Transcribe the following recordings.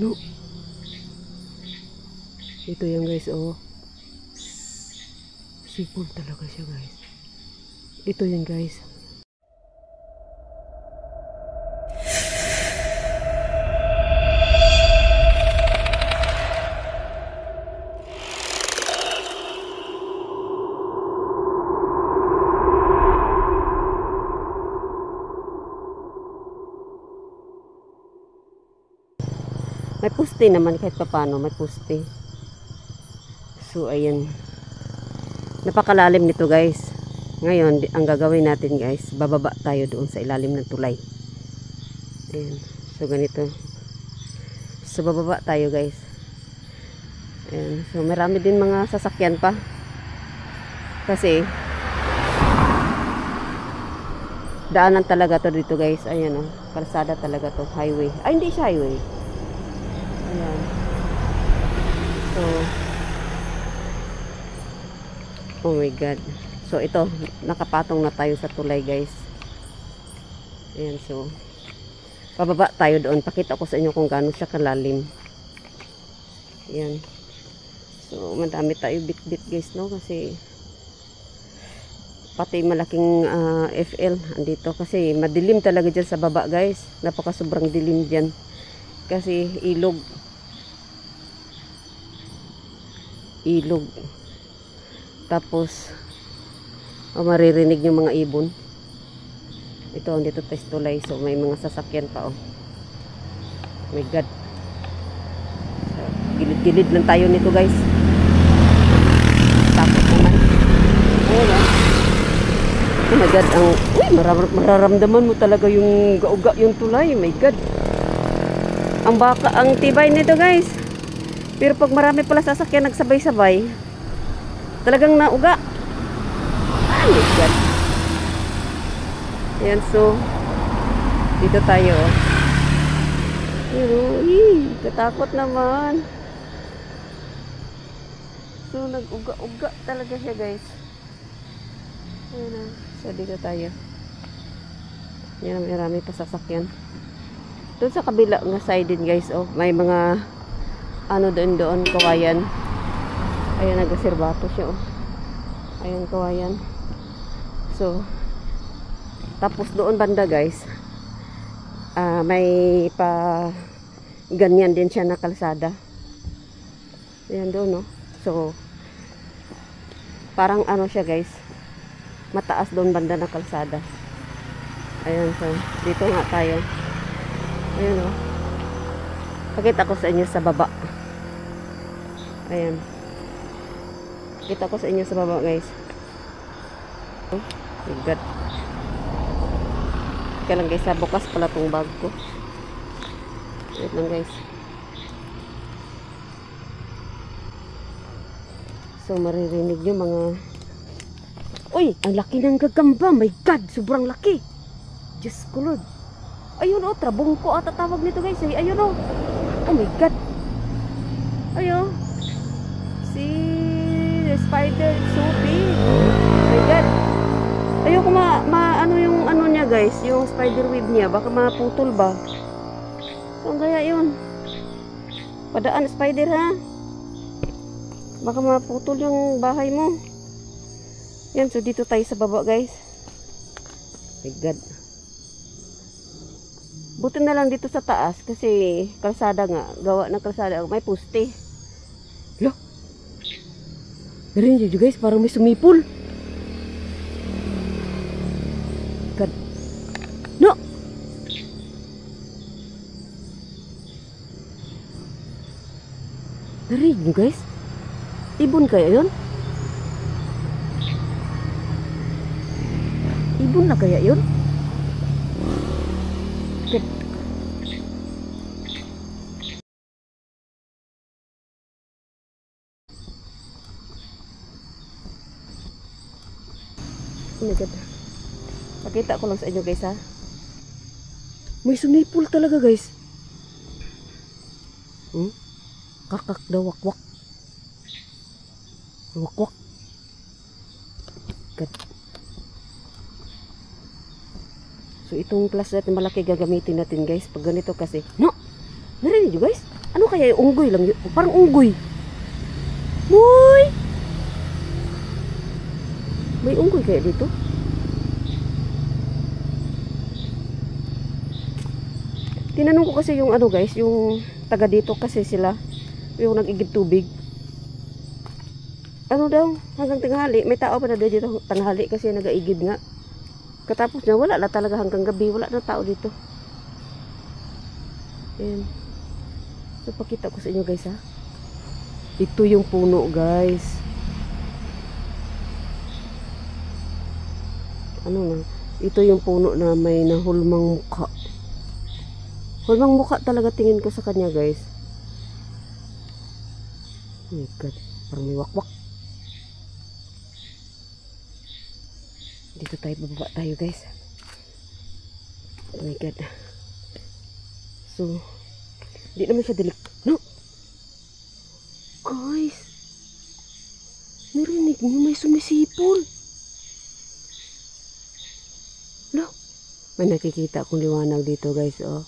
No. Ito yan guys, oh. Sipol talaga siya guys. Ito yan guys. May puste naman kahit paano, may puste. So ayan. Napakalalim nito guys. Ngayon, ang gagawin natin guys, bababa tayo doon sa ilalim ng tulay. Ayan. So ganito. So bababa tayo guys. Ayan. So marami din mga sasakyan pa. Kasi daanan talaga to dito guys. Ayan oh. Kalsada talaga to, highway. Ay hindi siya highway. Ayan. So, oh my god. So, ito, nakapatong na tayo sa tulay, guys. Ayan, so, pababa tayo doon. Pakita ko sa inyo kung gaano siya kalalim. Ayan. So, madami tayo bit-bit, guys, no? Kasi, pati malaking FL andito. Kasi, madilim talaga dyan sa baba, guys. Napaka sobrang dilim dyan. Kasi, ilog. Tapos maririnig yung mga ibon. Ito dito tayo tulay, so may mga sasakyan pa oh. My god. So, gilid-gilid lang tayo nito guys. Takot naman. Ayun oh. Oh my god, mararamdaman mo talaga yung gauga yung tulay. My god. Ang tibay nito guys. Pero pag marami pala sasakyan nagsabay-sabay, talagang nauga. Ay, God. Ayan, so, dito tayo. Pero, katakot naman. So, nag-uga-uga talaga siya, guys. Ayan, so, dito tayo. Ayan, marami pa sasakyan. Doon sa kabila nga side din, guys, oh, may mga doon kawayan. Ayan, nag-serbato siya oh. Ayan, kawayan. So, tapos doon banda guys, may ganyan din siya na kalsada. Ayan doon no. So, parang siya guys, mataas doon banda na kalsada. Ayan, so, dito nga tayo. Ayan oh. Pakita ko sa inyo sa baba. Ayan. Kita ko sa inyo sa baba guys. Oh, my god. Kaya lang guys, bukas pala tong bag ko. Wait lang guys. So maririnig yung mga... Uy! Ang laki ng gagamba. My god! Sobrang laki. Diyos ko Lord. Ayun oh, trabungko ata tawag nito guys. Ayun oh. Oh my god. Ayun. See the spider, so big. Oh my god. Ayoko yung niya guys, yung spider web niya, baka maputol ba. So kaya yun. Padaan spider ha. Baka maputol yung bahay mo. Yan, so dito tayo sa baba guys. Oh my god. Buti na lang dito sa taas kasi kalsada nga, gawa ng kalsada, may puste. Loh. Narinig nyo guys, parang may sumipol. God. No! Narinig nyo guys? Ibon kaya yun? Ibon na kaya yun? God. Oh my god. Pakita ko lang sa inyo guys ha. May sumipol talaga guys. Kakak daw wakwak. Wakwak. God. So itong flashlight na malaki gagamitin natin guys. Pag ganito kasi. No! Narinig nyo guys? Ano kaya yung unggoy lang yun? Parang unggoy. Uy! May unggoy kaya dito? Tinanong ko kasi yung ano guys, yung taga dito kasi sila, yung nag-igib tubig. Ano daw, hanggang tanghali, may tao pa na dito tanghali kasi nag-aigib nga. Katapos na, wala na talaga hanggang gabi, wala na tao dito. Ayan. So, pakita ko sa inyo guys ha. Ito yung puno guys. Ano na, ito yung puno na may nahulmang mukha. Hulmang mukha talaga tingin ko sa kanya guys. Oh my god, parang may wakwak. Dito tayo, bababa tayo guys. Oh my god. So, di naman siya dilik. No! Guys! Narinig niyo may sumisipol. No! May nakikita akong liwanag dito guys, oh.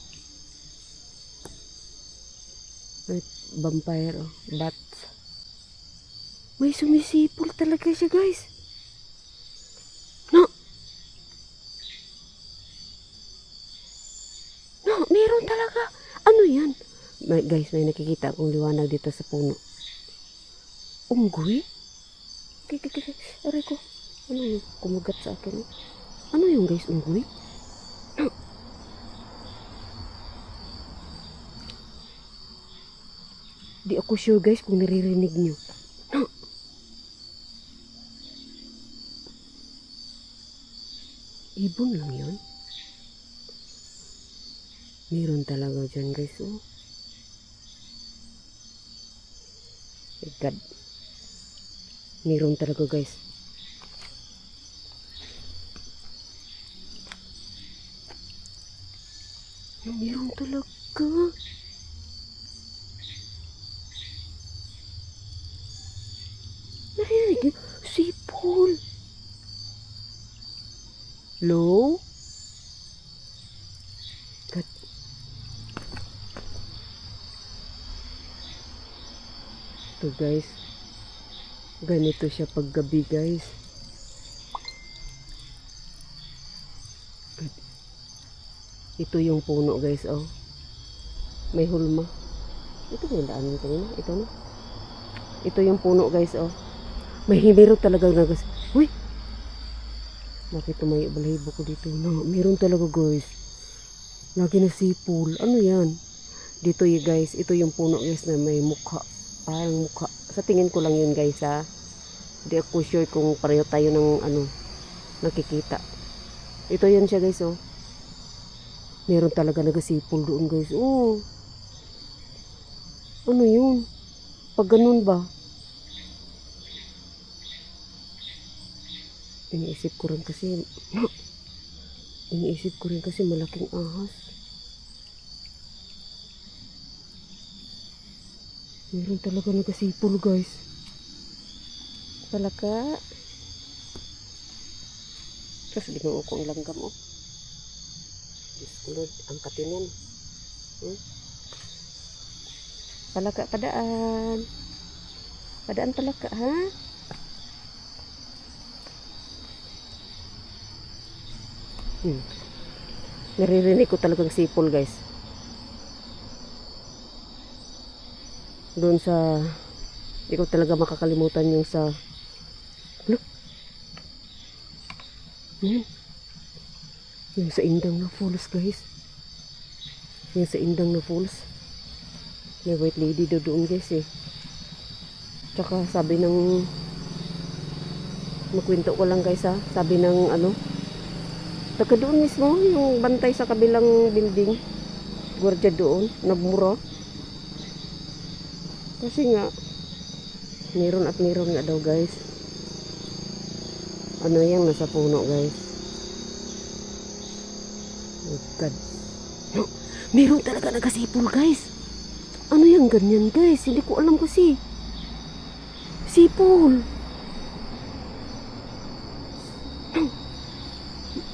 Vampire, oh. Bats. May sumisipol talaga siya guys. No! No, meron talaga. Ano yan? Guys, may nakikita akong liwanag dito sa puno. Unggoy? Aray ko. Ano yung kumagat sa akin? Ano yung guys, unggoy? No! Di ako sure guys kung naririnig nyo. No! Ibon lang yun. Meron talaga dyan guys. Oh. My God. Meron talaga guys. Meron talaga. Narinig niyo? Sipol. Hello? God. Ito guys. Ganito siya paggabi guys. God. Ito yung puno guys, oh. May hulma. Ito yung daan nito kanina. Ito na. Ito yung puno guys, oh. May himero talaga na guys. Uy! Bakit may balahibo ko dito? No, meron talaga guys. Lagi na sipol. Ano yan? Dito yung guys. Ito yung puno guys na may mukha. Parang mukha. Sa tingin ko lang yun guys ha. Hindi ako sure kung pareho tayo ng ano nakikita. Ito yan siya guys, oh. Meron talaga nagasipol doon guys. Oh. Ano yun? Pag ganun ba? Iniisip ko rin kasi malaking ahas. Meron talaga nagasipol guys. Palaka. Tapos ginoo ko ang langgam, oh. Diskulod, angkatin yan. Palaka, padaan. Padaan palaka, ha? Naririnig ko talagang sipol guys. Doon sa hindi ko talaga makakalimutan yung sa look. Yung sa Indang na Falls guys. Yung sa Indang na Falls. May white lady doon guys eh. Tsaka sabi ng magkwento ko lang guys ha. Sabi ng ano, taga doon mismo, yung bantay sa kabilang building. Gwardiya doon, nagmura. Kasi nga, meron at meron nga daw guys. Ano yan, nasa puno guys. Oh God. No, meron talaga nagasipol guys. Ano yan ganyan guys? Hindi ko alam kasi. Sipol.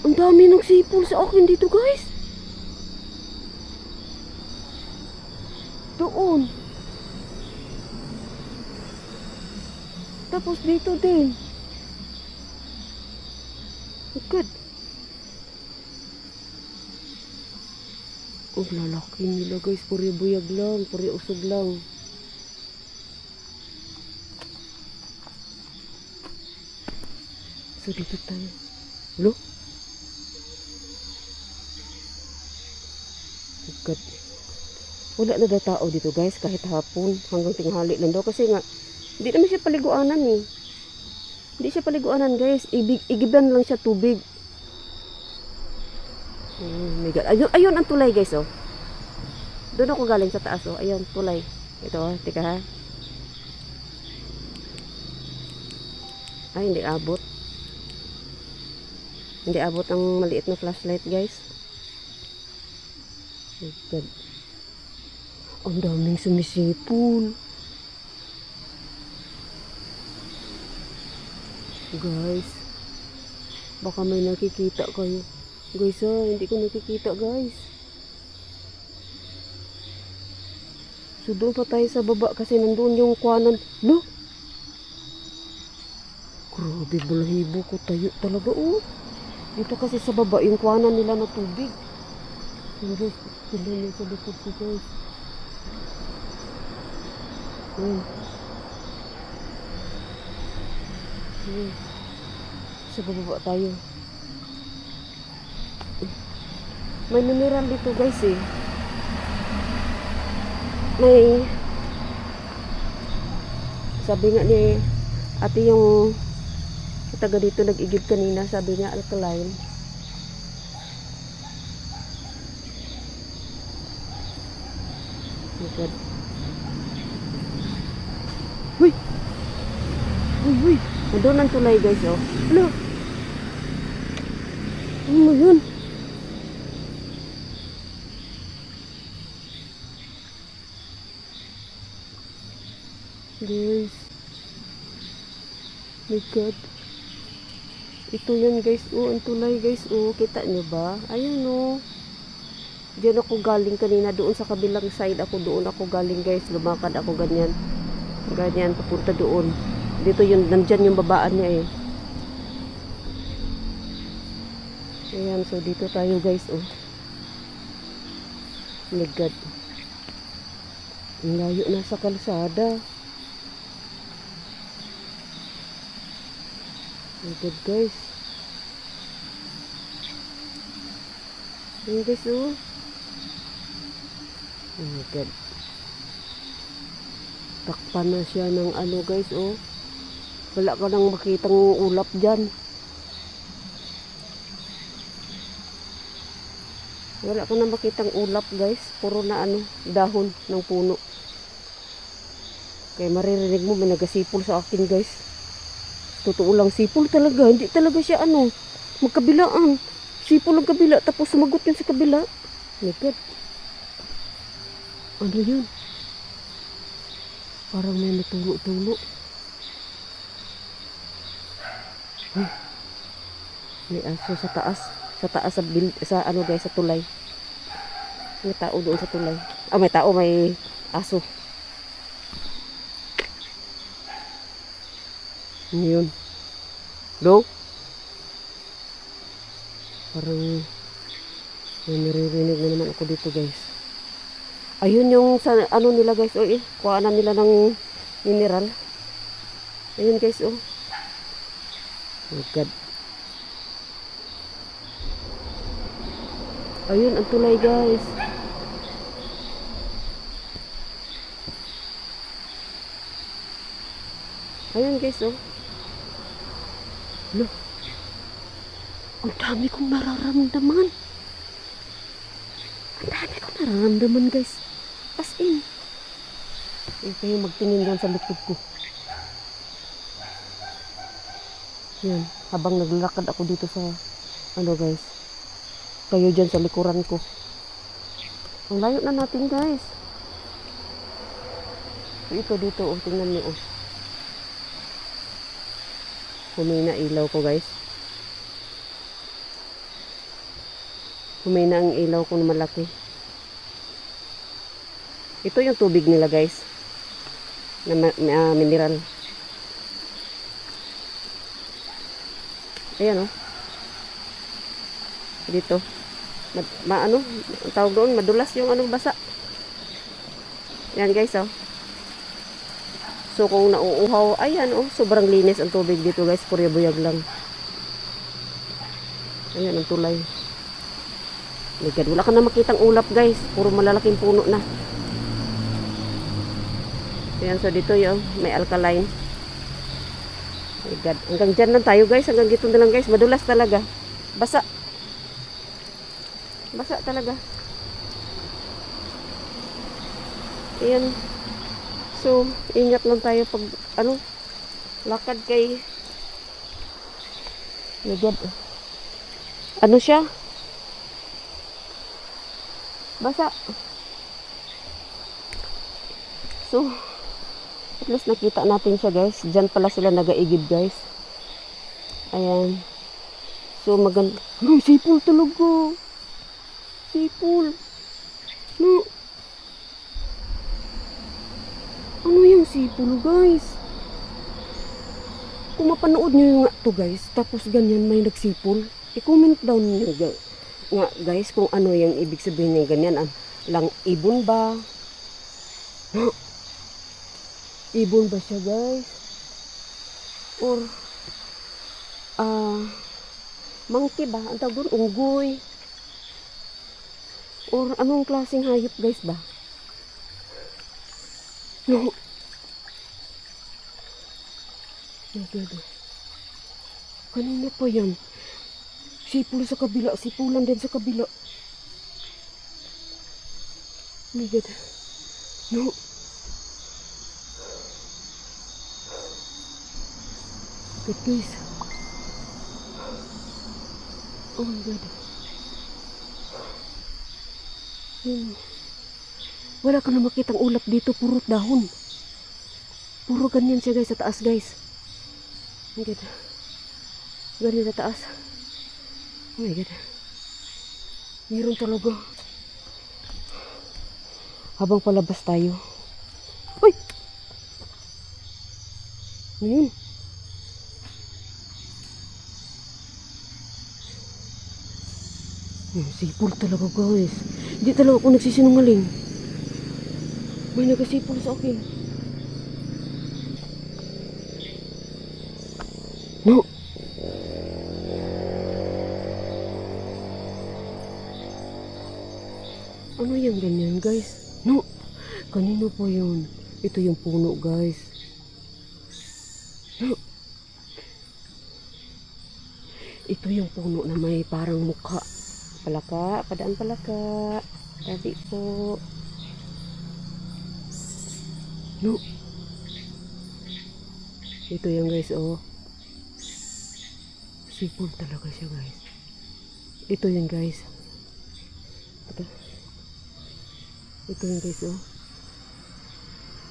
Ang dami ng sipol sa akin dito guys. Doon. Tapos dito din. Good. Oh, lalaki nila guys. Puri buyag lang. Puri usog lang. So dito tayo. Look. God. Wala na daw tao dito guys. Kahit hapon. Hanggang tinghali lang daw. Kasi nga, hindi naman siya paliguanan eh. Hindi siya paliguanan guys. Igiban lang siya tubig. Oh my God. Ayun ang tulay guys oh. Doon ako galing sa taas oh. Ayun tulay. Ito oh. Tika ha. Ay hindi abot. Hindi abot ang maliit na flashlight guys. Oh God. Ang daming sumisipol. Guys. Baka may nakikita kayo. Guys hindi ko nakikita guys. So doon pa tayo sa baba kasi nandun yung kuwanan. No? Grabe balahibo ko tayo talaga oh. Dito kasi sa baba yung kuwanan nila na tubig. Yung guys, sila nyo sa likod ko guys. Sa baba tayo. May mineral dito guys eh. May sabi nga ni ate yung taga dito nag-igib kanina, sabi niya alkaline. Oh God. Uy! Uy! Doon ang tulay guys oh. Ano? Ano yun? Guys. My God. Ito yan guys. Oh, ang tulay guys. Oh, kita nyo ba? Ayun oh. Diyan ako galing kanina. Doon sa kabilang side ako. Doon ako galing guys. Lumakad ako ganyan. Ganyan. Papunta doon. Dito yun. Nandyan yung babaan niya eh. Ayan. So dito tayo guys oh. My God. Ang layo na sa kalsada. My God guys. Ayan guys oh. Oh my God. Takpan na siya ng ano guys oh. Wala ka nang makitang ulap dyan. Wala ka nang makitang ulap guys. Puro na ano, dahon ng puno. Kaya maririnig mo may nagasipol sa akin guys. Totoo lang, sipol talaga. Hindi talaga siya ano, magkabilaan. Sipol ang kabila, tapos sumagot yun sa kabila. My God. Ano yun? Parang may natulo-tulo. May aso sa taas. Sa taas sa ano guys, sa tulay. May tao doon sa tulay. Ah, may tao, may aso. Ano yun? Hello? Parang may naririnig na naman ako dito guys. Ayun yung sa ano nila guys. Oh, kuhaan nila ng mineral. Ayun guys oh. Oh God. Ayun ang tulay guys. Ayun guys oh. Look. Ang dami kong nararamdaman. Ang dami kong nararamdaman guys. As in. Kayo magtingin dyan sa likod ko. Yan. Habang naglalakad ako dito sa ano guys. Kayo dyan sa likuran ko. Ang layo na natin guys. So, ito dito oh. Tingnan niyo oh. Humina ilaw ko guys. Humina ang ilaw ko na malaki. Ito yung tubig nila guys. Na mineral. Ayan oh. Dito. Ano? Ang tawag doon, madulas yung anong basa. Yan guys oh. So kung nauuhaw, ayan oh, sobrang linis ang tubig dito guys, puro buyag lang. Ayan ang tulay. My God, wala ka na makitang ulap guys, puro malalaking puno na. Ayan, so dito yung may alkaline. My God, hanggang dyan lang tayo guys, hanggang dito na lang guys, madulas talaga. Basa. Basa talaga. Ayan. So, ingat lang tayo pag, lakad kay, my God. Ano siya? Basa. So, at least nakita natin siya guys. Diyan pala sila nagaigib guys. Ayan. So, maganda. Uy, sipol talaga. Sipol. No. Ano yung sipol guys? Kung mapanood nyo yung nga to guys, tapos ganyan may nagsipol, i-comment down nyo nga guys kung ano yung ibig sabihin ng ganyan. Lang ibon ba? Ibon ba siya guys? Or monkey ba? Ang tawag doon, unggoy? Or anong klaseng hayop guys ba? No. My God. Kanina pa yan. Sipul sa kabila. Sipulan din sa kabila. My God. No. Good guys. Oh my God. Wala ka na makitang ulap dito. Puro dahon. Puro ganyan siya guys sa taas guys. Oh my God. Ganyan sa taas. Oh my God. Meron talaga. Habang palabas tayo. Uy! Ayun. Sipol talaga guys. Hindi talaga ako nagsisinungaling. May nagasipol sa akin. No. Ano yung ganyan guys? No. Kanino po yun? Ito yung puno guys. No. Ito yung puno na may parang mukha. Palaka, padaan palaka. Tadi po. No. Ito yung guys oh. Sipol talaga siya guys. Ito yung guys. Ito yung guys oh.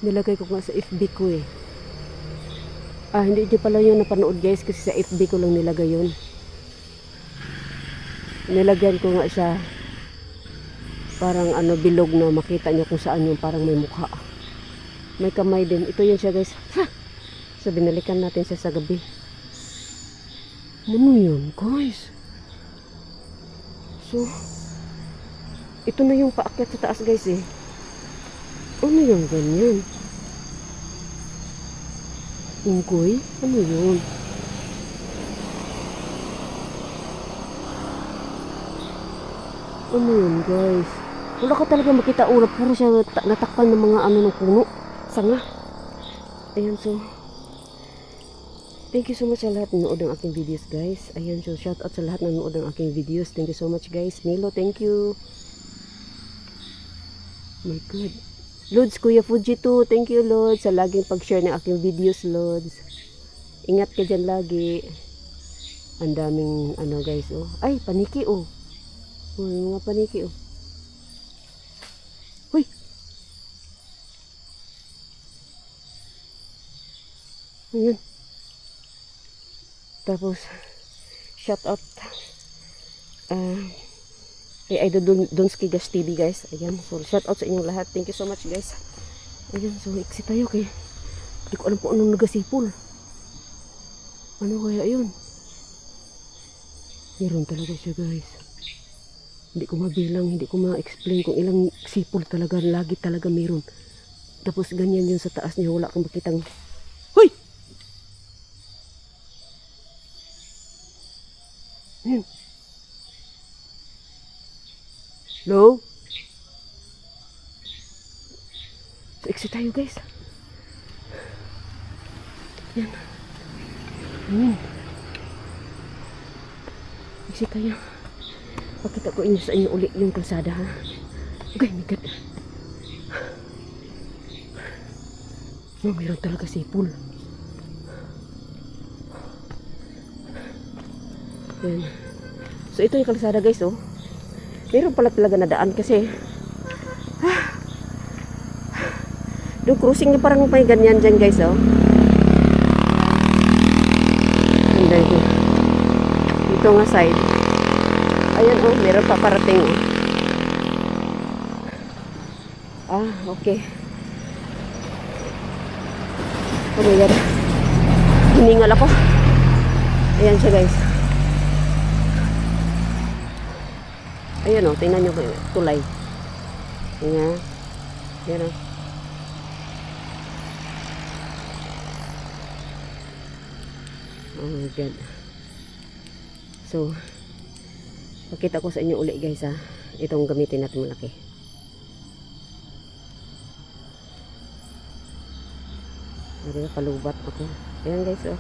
Nilagay ko nga sa FB ko eh. Hindi pala yun napanood guys, kasi sa FB ko lang nilagay yun. Nilagyan ko nga siya parang bilog na makita nyo kung saan yung parang may mukha. May kamay din. Ito yun siya guys. Ha! So binalikan natin siya sa gabi. Ano yun guys? So ito na yung paakyat sa taas guys eh. Ano yung ganyan? Unggoy? Ano yun? Ano yun guys? Wala ka talaga makita ulap. Puro siya natakpan ng mga ng puno. Sanga. Ayan so. Thank you so much sa lahat na nanood ng aking videos guys. Ayan so. Shout out sa lahat na nanood ng aking videos. Thank you so much guys. Milo, thank you. My God. Lods, Kuya Fuji too. Thank you Lods sa laging pag-share ng aking videos Lods. Ingat ka dyan lagi. Ang daming guys oh. Ay, paniki oh. Yung mga paniki oh. Huy. Ayan. Tapos shout out Kay Idol Donski Gas TV guys. Ayan, so shout out sa inyong lahat. Thank you so much guys. Ayan, so exit tayo kay hindi ko alam kung anong nagasipol. Ano kaya yun? Meron talaga siya guys. Hindi ko mabilang, hindi ko ma-explain kung ilang sipol talaga. Lagi talaga meron. Tapos ganyan yun sa taas niya. Wala akong makitang... Hoy! Ayan. Hello? So, exit tayo guys. Yan. Exit tayo. Pakita ko inyo sa inyo ulit yung kalsada ha. Okay, my God. No, meron talaga sipol. Yan. So ito yung kalsada guys oh. Meron pala talaga na daan kasi doon crossing niya parang may ganyan dyan guys oh. Dito nga side. Ayan oh, meron pa parating oh. Ah, okay. Oh my God. Hiningal ako. Ayan siya guys. Ayan o, tingnan nyo tulay. Ayan. Ayan o. Oh my God. So, pakita ko sa inyo ulit guys ha. Itong gamitin natin malaki. Palubat ako. Ayan guys oh.